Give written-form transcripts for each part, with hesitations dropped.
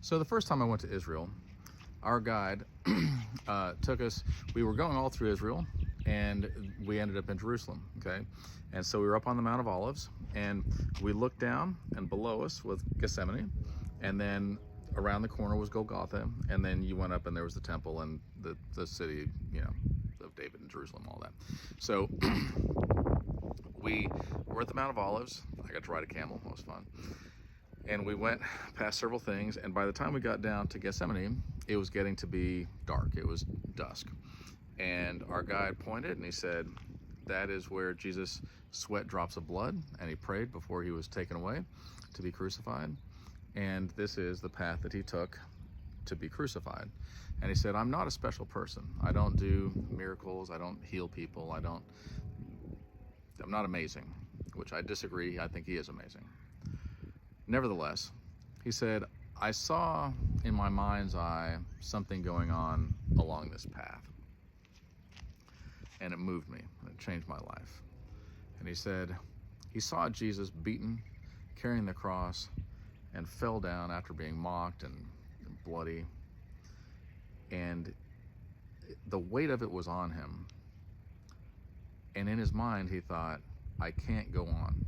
So the first time I went to Israel, our guide took us, we were going all through Israel, and we ended up in Jerusalem, okay? And so we were up on the Mount of Olives, and we looked down, and below us was Gethsemane, and then around the corner was Golgotha, and then you went up and there was the temple and the city, you know, of David and Jerusalem, all that. So we were at the Mount of Olives. I got to ride a camel, it was fun. And we went past several things, and by the time we got down to Gethsemane, it was getting to be dark. It was dusk. And our guide pointed and he said, that is where Jesus sweat drops of blood, and he prayed before he was taken away to be crucified. And this is the path that he took to be crucified. And he said, I'm not a special person. I don't do miracles. I don't heal people. I'm not amazing, which I disagree. I think he is amazing. Nevertheless, he said, I saw in my mind's eye something going on along this path. And it moved me, and it changed my life. And he said, he saw Jesus beaten, carrying the cross, and fell down after being mocked and bloody. And the weight of it was on him. And in his mind, he thought, I can't go on.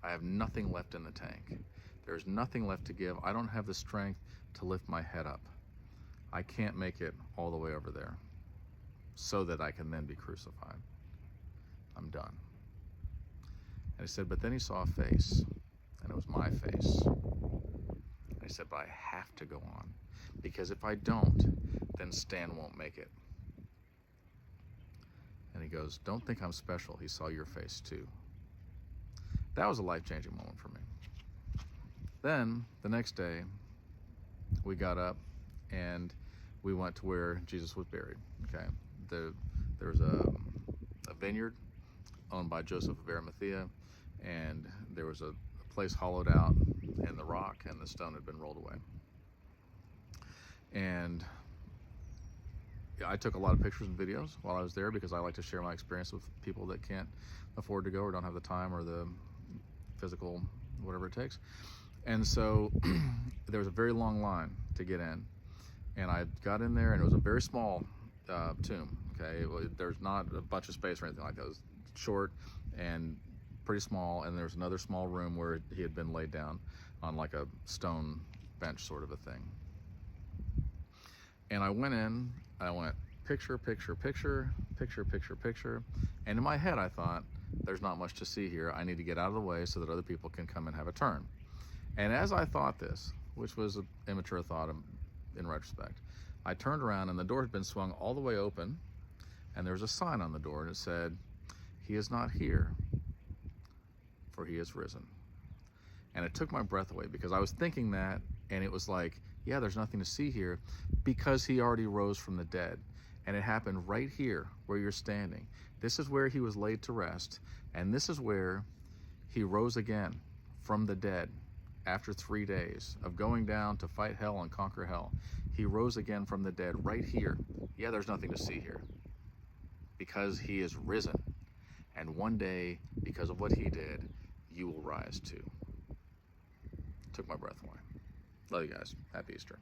I have nothing left in the tank. There's nothing left to give. I don't have the strength to lift my head up. I can't make it all the way over there so that I can then be crucified. I'm done. And he said, but then he saw a face, and it was my face. And he said, but I have to go on, because if I don't, then Stan won't make it. And he goes, don't think I'm special. He saw your face too. That was a life-changing moment for me. Then the next day, we got up and we went to where Jesus was buried. Okay, there was a vineyard owned by Joseph of Arimathea, and there was a place hollowed out in the rock, and the stone had been rolled away. And I took a lot of pictures and videos while I was there, because I like to share my experience with people that can't afford to go or don't have the time or the physical whatever it takes. And so there was a very long line to get in, and I got in there, and it was a very small tomb. Okay, there's not a bunch of space or anything like that. It was short and pretty small, and there's another small room where he had been laid down on like a stone bench sort of a thing. And I went in, and I went picture, picture, picture, picture, picture, picture, and in my head I thought, there's not much to see here. I need to get out of the way so that other people can come and have a turn. And as I thought this, which was an immature thought in retrospect, I turned around, and the door had been swung all the way open, and there was a sign on the door, and it said, he is not here, for he is risen. And it took my breath away, because I was thinking that, and it was like, yeah, there's nothing to see here, because he already rose from the dead. And it happened right here where you're standing. This is where he was laid to rest, and this is where he rose again from the dead. After 3 days of going down to fight hell and conquer hell, he rose again from the dead right here. Yeah, there's nothing to see here, because he is risen. And one day, because of what he did, you will rise too. Took my breath away. Love you guys. Happy Easter.